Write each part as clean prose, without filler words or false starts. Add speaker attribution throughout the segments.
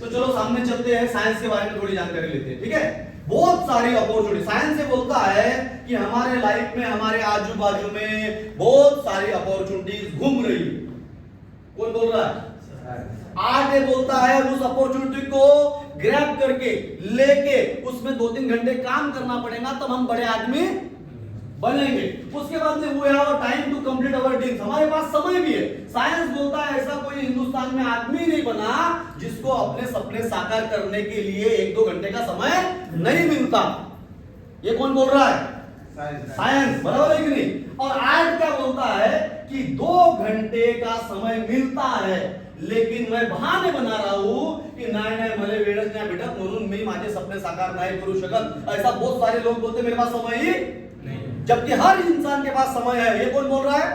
Speaker 1: तो चलो सामने चलते हैं, साइंस के बारे में थोड़ी जानकारी लेते हैं। ठीक है, बहुत सारी अपॉर्चुनिटी साइंस से बोलता है कि हमारे लाइफ में, हमारे आजू बाजू में बहुत सारी अपॉर्चुनिटीज घूम रही है। कौन बोल रहा है? आर्ट ये बोलता है उस अपॉर्चुनिटी को ग्रैब करके लेके उसमें 2-3 घंटे काम करना पड़ेगा, तब हम बड़े आदमी बनेंगे। उसके बाद में we have time to complete our dreams, हमारे पास समय भी है। साइंस बोलता है ऐसा कोई हिंदुस्तान में आदमी नहीं बना जिसको अपने सपने साकार करने के लिए 1-2 घंटे का समय नहीं मिलता। ये कौन बोल रहा है? साइंस, बराबर है कि नहीं? और आर्ट क्या बोलता है कि 2 घंटे का समय मिलता है, लेकिन मैं बहाने बना रहा हूं की नाही मला वेळच नाही भेटत म्हणून मी माझे सपने साकार नहीं करू शकत। ऐसा बहुत सारे लोग बोलते मेरे पास समय ही नहीं, जबकि हर इंसान के पास समय है। ये कौन बोल रहा है?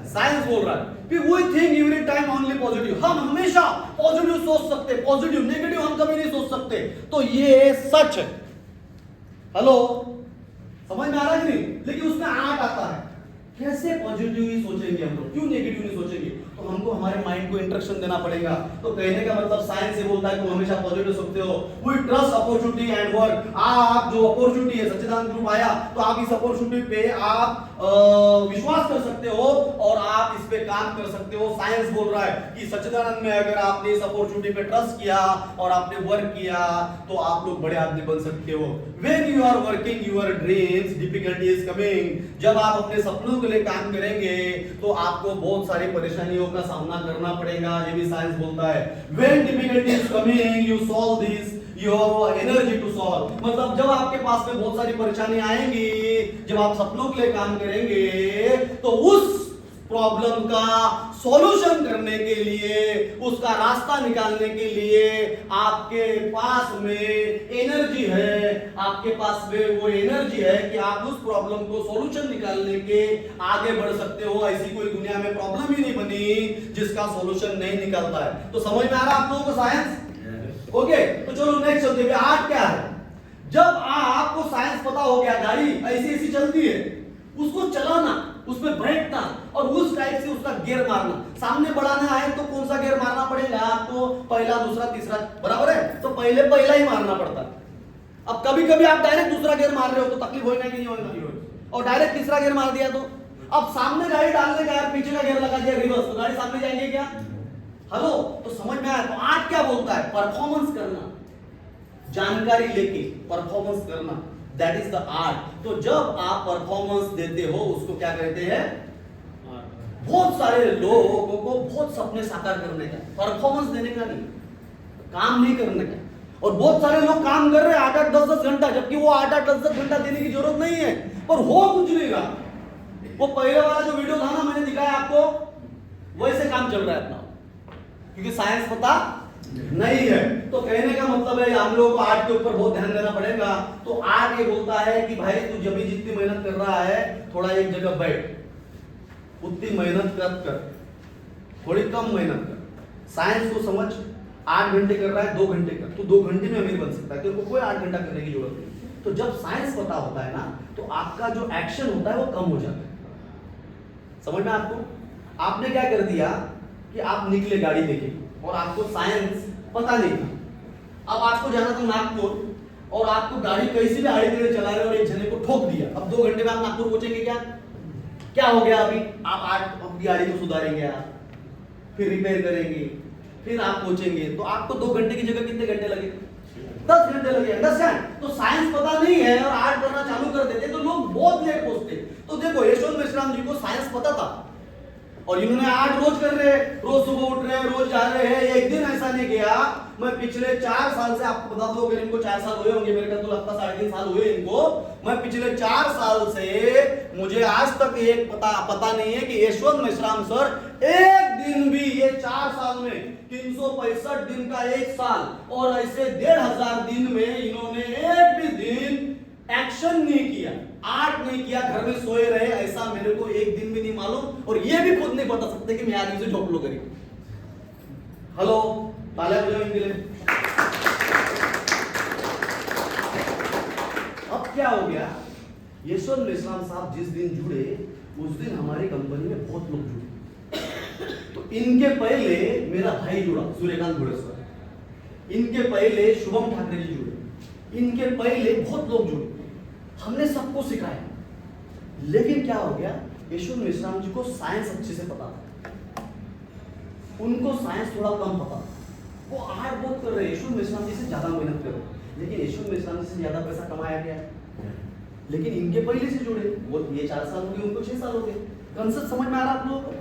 Speaker 1: साइंस बोल रहा है। We think every time only positive, हम हमेशा पॉजिटिव सोच सकते, पॉजिटिव, नेगेटिव हम कभी नहीं सोच सकते। तो ये सच है। हेलो, समझ में आ रहा है कि नहीं? लेकिन उसमें आर्ट आता है, कैसे पॉजिटिव ही सोचेंगे हम लोग, क्यों नेगेटिव नहीं सोचेंगे? तो हमको हमारे माइंड को इंस्ट्रक्शन देना पड़ेगा। तो कहने का मतलब साइंस से बोलता है तुम हमेशा पॉजिटिव सोचते हो। We trust opportunity and work. आप जो अपॉर्चुनिटी है, सच्चिदानंद ग्रुप आया तो आप इस अपॉर्चुनिटी पे आप विश्वास कर सकते हो और आप इस पे काम कर सकते हो। साइंस बोल रहा है कि सच्चिदानंद में अगर आपने इस अपॉर्चुनिटी पे ट्रस्ट किया और आपने वर्क किया तो आप लोग बड़े आदमी बन सकते हो। When you are working your dreams, difficulty is coming. जब आप अपने सपनों के लिए काम करेंगे तो आपको बहुत सारी परेशानियों का सामना करना पड़ेगा। ये भी साइंस बोलता है। When difficulty is coming you solve this, you have energy to solve. मतलब जब आपके पास में बहुत सारी परेशानी आएंगी, जब आप सपनों के लिए काम करेंगे तो उस प्रॉब्लम का सॉल्यूशन करने के लिए, उसका रास्ता निकालने के लिए आपके पास में एनर्जी है। आपके पास में वो एनर्जी है कि आप उस प्रॉब्लम को सॉल्यूशन निकालने के आगे बढ़ सकते हो। ऐसी कोई दुनिया में प्रॉब्लम ही नहीं बनी जिसका सॉल्यूशन नहीं निकलता है। तो समझ में आ रहा है आप लोगों को साइंस? ओके, तो चलो नेक्स्ट चलते हैं। आर्ट क्या है? जब आपको साइंस पता हो गया, गाड़ी ऐसी ऐसी चलती है, उसको चलाना, उसमें बैठना और उस टाइप से उसका गियर मारना। सामने बढ़ाना है तो कौन सा गियर मारना पड़ेगा आपको? पहला, दूसरा, तीसरा, बराबर है? तो पहले पहला ही मारना पड़ता है। अब कभी कभी आप डायरेक्ट दूसरा गियर मार रहे हो तो तकलीफ होगा कि नहीं होगा? और डायरेक्ट तीसरा गियर मार दिया तो अब सामने गाड़ी डालने का यार, पीछे का गियर लगा दिया रिवर्स, तो गाड़ी सामने जाएंगे क्या? हेलो, तो समझ में आया? तो आर्ट क्या बोलता है? परफॉर्मेंस करना, जानकारी लेके परफॉर्मेंस करना, दैट इज द आर्ट। तो जब आप परफॉर्मेंस देते हो उसको क्या कहते हैं? बहुत सारे लोगों को बहुत सपने साकार करने का, परफॉर्मेंस देने का नहीं, काम नहीं करने का। और बहुत सारे लोग काम कर रहे हैं 8-8, 10-10 घंटा, जबकि वो 8-8, 10-10 घंटा देने की जरूरत नहीं है, पर हो कुछ नहीं रहा। वो पहले वाला जो वीडियो था ना, मैंने दिखाया आपको, वैसे काम चल रहा है अपना, क्योंकि साइंस पता नहीं है। तो कहने का मतलब है हम लोगों को आर्ट के ऊपर बहुत ध्यान देना पड़ेगा। तो आर्ट ये बोलता है कि भाई तू जब भी जितनी मेहनत कर रहा है, थोड़ा एक जगह बैठ, उतनी मेहनत कर, थोड़ी कम मेहनत कर। साइंस को समझ, 8 घंटे कर रहा है 2 घंटे कर, तो 2 घंटे में अमीर बन सकता है, तेरे को कोई 8 घंटा करने की जरूरत नहीं। तो जब साइंस पता होता है ना, तो आपका जो एक्शन होता है वो कम हो जाता है। समझ में आपको? आपने क्या कर दिया कि आप निकले गाड़ी लेके और आपको साइंस पता नहीं था। अब आपको जाना था नागपुर और आपको गाड़ी कैसी भी आड़ी टेढ़े चला रहे और एक जने को ठोक दिया। अब 2 घंटे में आप नागपुर पहुंचेंगे क्या? क्या हो गया? अभी आप अपनी गाड़ी को सुधारेंगे, आप फिर रिपेयर करेंगे, फिर आप पहुंचेंगे, तो आपको 2 घंटे की जगह कितने घंटे लगे? 10 घंटे लगे। अंडरस्टैंड? तो साइंस पता नहीं है और आर्ट करना चालू कर देते तो लोग बहुत लेट पहुंचते। तो देखो, यशवंत मेश्राम जी को साइंस पता था और इन्होंने 8 रोज कर रहे, रोज सुबह उठ रहे, रोज जा रहे हैं। एक दिन ऐसा नहीं गया। मैं पिछले 4 साल से, आपको बता दो, अगर इनको 4 साल हुए होंगे, मेरे ख्याल तो लगता 3.5 साल हुए इनको। मैं पिछले 4 साल से, मुझे आज तक एक पता नहीं है कि यशवंत मेश्राम सर एक दिन भी, ये 4 साल में 365 दिन का 1 साल और ऐसे 1,500 दिन में इन्होंने एक भी दिन एक्शन नहीं किया, आर्ट नहीं किया, घर में सोए रहे, ऐसा मेरे को एक दिन भी नहीं मालूम। और ये भी खुद नहीं बता सकते कि मैं आदमी से झोंक लो करी। हेलो, तालियां बजाओ इनके लिए। अब क्या हो गया? यशवंत मेश्राम साहब जिस दिन जुड़े, उस दिन हमारी कंपनी में बहुत लोग जुड़े। तो इनके पहले मेरा भाई जुड़ा, सूर्यकांत घोड़ेश्वर। इनके पहले शुभम ठाकरे जी जुड़े, इनके पहले बहुत लोग जुड़े, हमने सबको सिखाया। लेकिन क्या हो गया, यशवंत मेश्राम जी को साइंस अच्छे से पता था, उनको साइंस थोड़ा कम पता था। वो आर्ट बहुत कर रहे हैं, यशवंत मेश्राम जी से ज्यादा मेहनत कर रहे हैं, लेकिन यशवंत मेश्राम जी से ज्यादा पैसा कमाया गया। लेकिन इनके पहले से जुड़े, वो ये 4 साल हो गए, उनको 6 साल हो गए। कंसेप्ट समझ में आ रहा है आप लोगों को?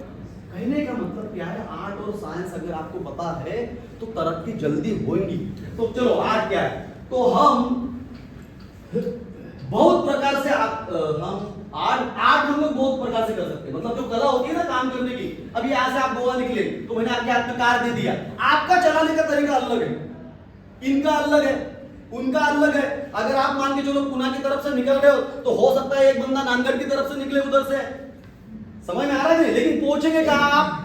Speaker 1: कहने का मतलब क्या है, आर्ट और साइंस अगर आपको पता है तो तरक्की जल्दी होगी। तो चलो आर्ट क्या है, तो हम बहुत प्रकार से हम आर्ट हम लोग बहुत प्रकार से कर सकते हैं। मतलब जो कला होती है ना काम करने की, अब यहाँ से आप गोवा निकले तो मैंने आपके हाथ में कार दे दिया, आपका चलाने का तरीका अलग है, इनका अलग है, उनका अलग है। अगर आप मान के चलो पुणे की तरफ से निकल रहे हो तो हो सकता है एक बंदा नांगड़ की तरफ से निकले उधर से, समझ में आ रहा है? लेकिन पहुंचेंगे कहां आप?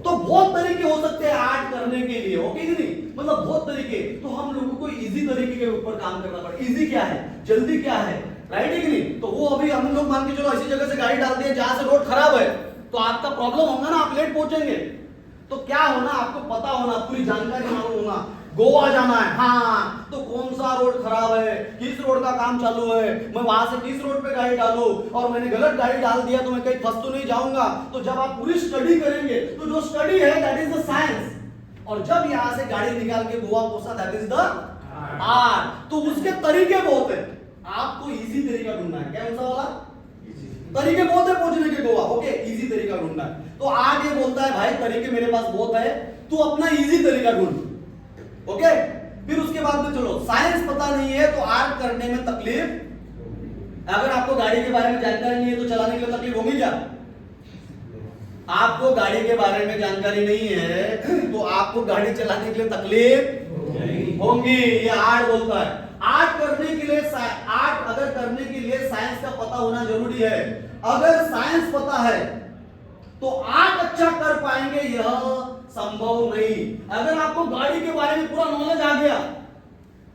Speaker 1: तो बहुत तरीके हो सकते हैं आर्ट करने के लिए, ओके कि नहीं? मतलब बहुत तरीके। तो हम लोगों को इजी तरीके के ऊपर काम करना पड़ेगा। इजी क्या है, जल्दी क्या है, राइट है कि नहीं? तो वो अभी हम लोग मान के चलो ऐसी जगह से गाड़ी डाल दी है जहां से रोड खराब है, तो आपका प्रॉब्लम होगा ना, आप लेट पहुंचेंगे। तो क्या होना, आपको पता होना, पूरी जानकारी मालूम होना। गोवा जाना है, हाँ, तो कौन सा रोड खराब है, किस रोड का काम चालू है, मैं वहां से किस रोड पे गाड़ी डालूं, और मैंने गलत गाड़ी डाल दिया तो मैं कहीं फंस तो नहीं जाऊंगा। तो जब आप पूरी स्टडी करेंगे तो जो स्टडी है दैट इज द साइंस, और जब यहां से गाड़ी निकाल के गोवा पहुंचा दैट इज द आर्ट। तो उसके तरीके बहुत है, आपको इजी तरीका ढूंढना है। क्या सा वाला तरीके बहुत है पहुंचने के गोवा, ओके, इजी तरीका ढूंढना है। तो आर्ट ये बोलता है भाई तरीके मेरे पास बहुत है, तू अपना इजी तरीका ढूंढ, ओके। फिर उसके बाद में चलो साइंस पता नहीं है तो आर्ट करने में तकलीफ। अगर आपको गाड़ी के बारे में जानकारी नहीं है तो चलाने के लिए तकलीफ होगी क्या? आपको गाड़ी के बारे में जानकारी नहीं है तो आपको गाड़ी चलाने के लिए तकलीफ होगी। ये आर्ट बोलता है। आर्ट करने के लिए, आर्ट अगर करने के लिए साइंस का पता होना जरूरी है। अगर साइंस पता है तो आर्ट अच्छा कर पाएंगे, यह संभव नहीं। अगर आपको गाड़ी के बारे में पूरा नॉलेज आ गया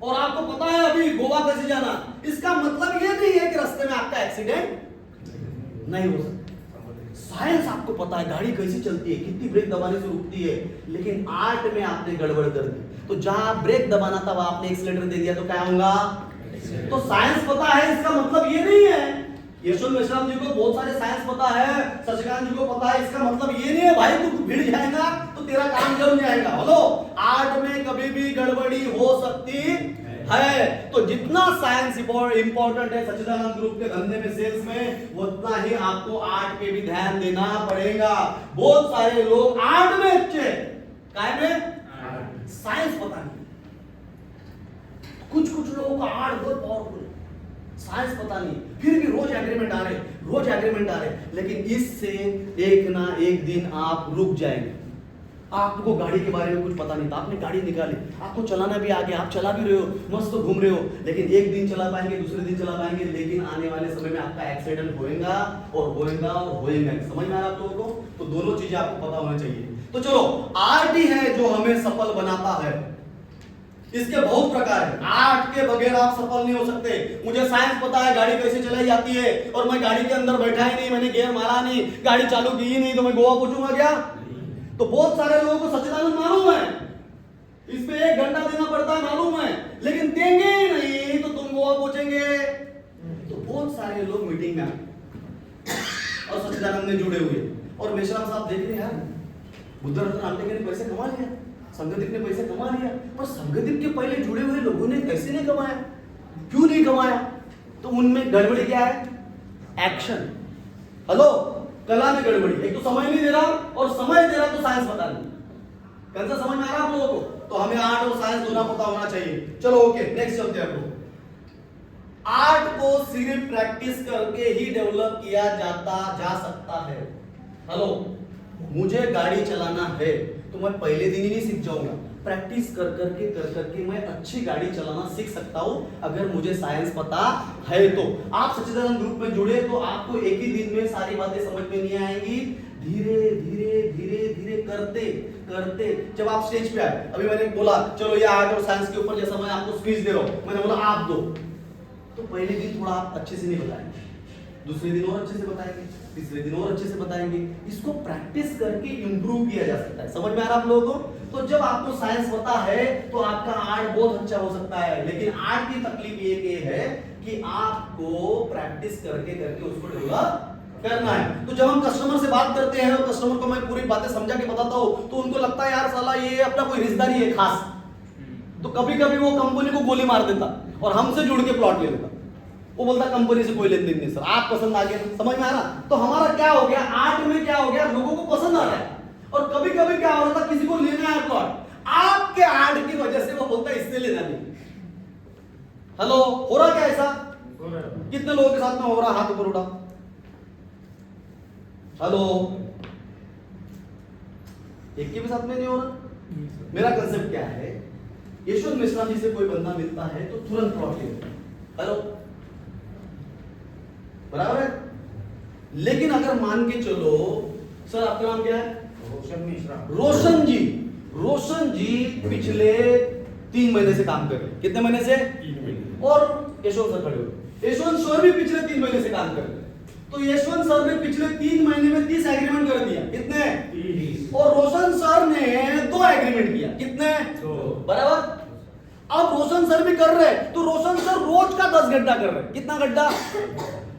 Speaker 1: और आपको पता है अभी गोवा कैसे जाना, इसका मतलब यह नहीं है कि रास्ते में आपका एक्सीडेंट नहीं हो सकता। साइंस आपको पता है गाड़ी कैसे चलती है, कितनी ब्रेक दबाने से रुकती है, लेकिन आर्ट में आपने गड़बड़ कर दी। तो जहां ब्रेक दबाना था वहां आपने एक्सीलरेटर दे दिया तो क्या होगा? तो साइंस पता है, इसका मतलब ये नहीं है। यशवंत मेश्राम जी को बहुत सारे साइंस पता है, शशिकांत जी को पता है, इसका मतलब ये नहीं है भाई तू भिड़ जाएगा तो तेरा काम जम जाएगा। हेलो, आर्ट में कभी भी गड़बड़ी हो सकती है। तो जितना साइंस इंपॉर्टेंट है सच्चिदानंद ग्रुप के धंधे में, सेल्स में, उतना ही आपको आर्ट पे भी ध्यान देना पड़ेगा। बहुत सारे लोग आर्ट में अच्छे, काय में साइंस पता नहीं। कुछ लोगों का आर्ट बहुत पावरफुल है, साइंस पता नहीं, फिर भी रोज एग्रीमेंट आ रहे, लेकिन इससे एक ना एक दिन आप रुक जाएंगे। आपको गाड़ी के बारे में कुछ पता नहीं था, आपने गाड़ी निकाली, आपको चलाना भी आ गया, आप चला भी रहे हो, मस्त घूम रहे हो, लेकिन एक दिन चला पाएंगे, दूसरे दिन चला पाएंगे, लेकिन आने वाले समय में आपका एक्सीडेंट होएगा और होएगा। समझ में आ रहा आप लोगों को? तो दोनों चीजें आपको पता होना चाहिए। तो चलो, आर्ट ही है जो हमें सफल बनाता है। इसके बहुत प्रकार है, आर्ट के बगैर आप सफल नहीं हो सकते। मुझे साइंस पता है गाड़ी कैसे चलाई जाती है और मैं गाड़ी के अंदर बैठा ही नहीं, मैंने गियर मारा नहीं, गाड़ी चालू की ही नहीं, तो मैं गोवा पहुंचूंगा क्या? तो बहुत सारे लोगों को सच्चिदानंद मालूम है, इस पे 1 घंटा देना पड़ता है मालूम है, लेकिन देंगे ही नहीं तो तुम गोवा पहुंचेंगे। तो बहुत सारे लोग मीटिंग में आए और सच्चिदानंद में जुड़े हुए, और मेश्राम साहब देख रहे हैं यार बुद्धरत्न आमटेकर ने पैसे कमा लिया, संगदीप ने पैसे कमा लिया, पर संगदीप के पहले जुड़े हुए लोगों ने कैसे नहीं कमाया, क्यों नहीं कमाया? तो उनमें गड़बड़ी क्या है? एक्शन। हेलो, कला में गड़बड़ी, एक तो समय नहीं दे रहा और समय दे रहा तो साइंस पता नहीं। कैसा समझ में आ रहा है आप लोगों को? तो हमें आर्ट और साइंस दोनों पता होना चाहिए। चलो ओके, नेक्स्ट चलते हैं आप लोग। आर्ट को सिर्फ प्रैक्टिस करके ही डेवलप किया जा सकता है। हेलो, मुझे गाड़ी चलाना है तो मैं पहले दिन ही नहीं सीख जाऊंगा, प्रैक्टिस कर करके मैं अच्छी गाड़ी चलाना सीख सकता हूं अगर मुझे साइंस पता है। तो आप सच्चिदानंद ग्रुप में जुड़े तो आपको एक ही दिन में सारी बातें समझ में नहीं आएंगी, धीरे धीरे करते जब आप स्टेज पे आए, अभी मैंने बोला चलो ये आर्ट और साइंस के ऊपर जैसा मैं आपको स्पीच दे रहा हूं, मैंने बोला आप दो, तो पहले दिन थोड़ा आप अच्छे से नहीं बताएंगे, दूसरे दिन और अच्छे से बताएंगे, तीसरे दिन और अच्छे से बताएंगे। इसको प्रैक्टिस करके इंप्रूव किया जा सकता है। समझ में आ रहा आप लोगों को? तो जब आपको साइंस पता है तो आपका आर्ट बहुत अच्छा हो सकता है, लेकिन आर्ट की तकलीफ ये है कि आपको प्रैक्टिस करके करके उसको डेवलप करना है। तो जब हम कस्टमर से बात करते हैं और कस्टमर को मैं पूरी बातें समझा के बताता हूं तो उनको लगता है यार साला ये अपना कोई रिश्तेदारी है खास, तो कभी कभी वो कंपनी को गोली मार देता और हमसे जुड़ के प्लॉट ले लेता। वो बोलता कंपनी से कोई लेन देन नहीं सर, आप पसंद आ गया। समझ में आ रहा? तो हमारा क्या हो गया, आर्ट में क्या हो गया, लोगों को पसंद आ रहा है। और कभी कभी क्या हो रहा था, किसी को लेना है प्लॉट, आपके आर्ट की वजह से वो बोलता है इससे लेना नहीं। हेलो, हो रहा क्या ऐसा? कितने लोगों के साथ में हो रहा? हाथ ऊपर उठा। हेलो, एक के भी साथ में नहीं हो रहा। मेरा कंसेप्ट क्या है, यशवंत मिश्रा जी से कोई बंदा मिलता है तो तुरंत प्लॉट ले लेता है। हेलो, बराबर है। लेकिन अगर मान के चलो, सर आपका नाम क्या है?
Speaker 2: रोशन मिश्रा।
Speaker 1: रोशन जी, रोशन जी पिछले 3 महीने से काम कर रहे हैं। कितने महीने से?
Speaker 2: 3 महीने।
Speaker 1: और यशवंत सर खड़े हो, यशवंत सर भी पिछले 3 महीने से काम कर रहे हैं। तो यशवंत सर ने पिछले 3 महीने में 30 एग्रीमेंट कर दिया। कितने?
Speaker 2: 30।
Speaker 1: और रोशन सर ने 2 एग्रीमेंट किया। कितने?
Speaker 2: 2।
Speaker 1: बराबर। अब रोशन सर भी कर रहे हैं तो रोशन सर रोज का 10 घंटा कर रहे हैं। कितना घंटा?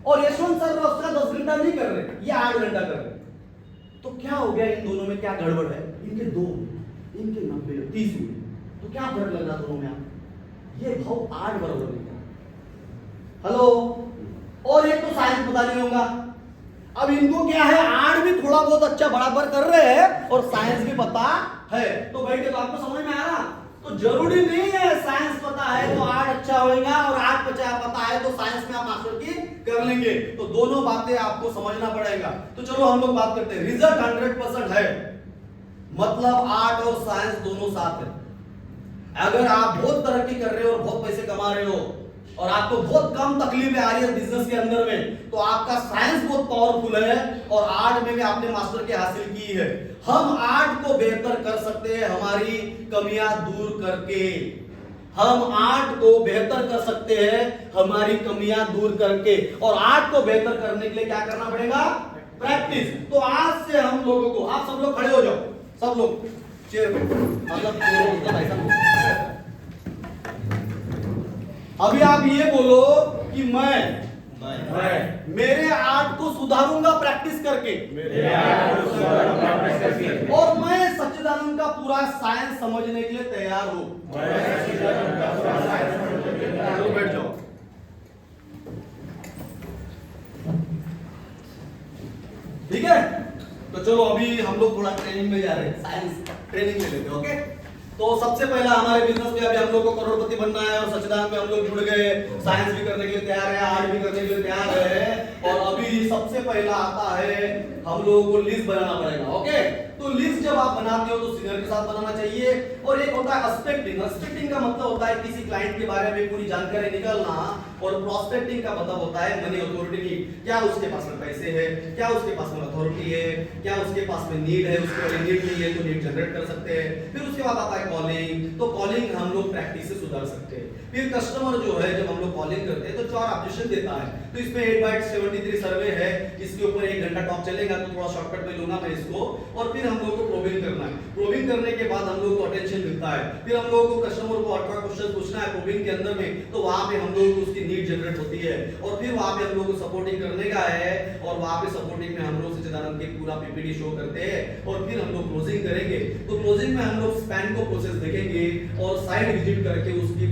Speaker 1: और यशवंत सर रोज का 10 घंटा नहीं कर रहे, ये 8 घंटा कर रहे हैं। तो क्या हो गया, इन दोनों में क्या गड़बड़ है? इनके 2, इनके 90, 30 हुए। तो क्या फर्क लग रहा दोनों में? आप ये भाव 8 बराबर नहीं था। हेलो, और एक तो साइंस पता नहीं होगा। अब इनको क्या है, आर्ट भी थोड़ा बहुत अच्छा बराबर कर रहे हैं और साइंस भी पता है। तो भाई तो आपको समझ में आया? तो जरूरी नहीं है साइंस पता है तो आर्ट अच्छा होगा और आर्ट पता है तो साइंस में आप मास्टर की कर लेंगे। तो दोनों बातें आपको समझना पड़ेगा। तो चलो हम लोग बात करते हैं। रिजल्ट 100% है, मतलब आर्ट और साइंस दोनों साथ है। अगर आप बहुत तरक्की कर रहे हो और बहुत पैसे कमा रहे हो और आपको बहुत कम तकलीफें आ रही है बिजनेस के अंदर में, तो आपका साइंस बहुत पावरफुल है और आर्ट में भी आपने मास्टर की हासिल की है। हम आर्ट को बेहतर कर सकते हैं हमारी कमियां दूर करके। हम आर्ट को बेहतर कर सकते हैं हमारी कमियां दूर करके। और आर्ट को बेहतर करने के लिए क्या करना पड़ेगा? प्रैक्टिस। तो आज से हम लोगों को, आप सब लोग खड़े हो जाओ, सब लोग चेयर पे, मतलब ऐसा। अभी आप ये बोलो कि मैं मेरे आर्ट को सुधारूंगा प्रैक्टिस करके, और मैं सच्चिदानंद का पूरा साइंस समझने के लिए तैयार हूं। तो बैठ जाओ। ठीक है, तो चलो अभी हम लोग थोड़ा ट्रेनिंग में जा रहे हैं, साइंस ट्रेनिंग ले लेते हैं। ओके, तो सबसे पहला हमारे बिजनेस में अभी हम लोग को करोड़पति बनना है और सच्चिदानंद में हम लोग जुड़ गए, साइंस भी करने के लिए तैयार है, आर्ट भी करने के लिए तैयार है। और अभी सबसे पहला आता है हम लोगों को लिस्ट बनाना पड़ेगा। ओके, तो लिस्ट जब आप बनाते हो तो सीनियर के साथ बनाना चाहिए। और एक होता है अस्पेक्टिंग। अस्पेक्टिंग का मतलब होता है किसी क्लाइंट के बारे में पूरी जानकारी निकालना, और प्रोस्पेक्टिंग का मतलब होता है मनी अथॉरिटी की, क्या उसके पास में पैसे है, क्या उसके पास में अथॉरिटी है, क्या उसके पास में नीड है, उसके वाली नीड नहीं है तो नीड जनरेट कर सकते हैं। फिर उसके बाद आता है कॉलिंग। तो कॉलिंग हम लोग प्रैक्टिस से सुधार सकते हैं। फिर कस्टमर जो है जब हम लोग कॉलिंग करते हैं तो 4 ऑब्जेक्शन देता है। तो इसमें 8/73 सर्वे है, इसके ऊपर 1 घंटा टॉक चलेगा, तो थोड़ा शॉर्टकट में लूंगा मैं इसको। और फिर हम लोग को प्रोबिंग करना है। प्रोबिंग करने के बाद हम लोग को अटेंशन मिलता है। फिर हम लोगों को कस्टमर को 18 क्वेश्चन पूछना है प्रोबिंग के अंदर में, तो वहां पे हम लोग को उसकी नीड जनरेट होती है। और फिर वहां पे हम लोग को सपोर्टिंग करने का है, और वहां पे सपोर्टिंग में हम लोग सच्चिदानंद के पूरा पीपीटी शो करते हैं। और फिर हम लोग क्लोजिंग करेंगे। तो क्लोजिंग में हम लोग स्पैन को प्रोसेस देखेंगे और साइट विजिट करके उसकी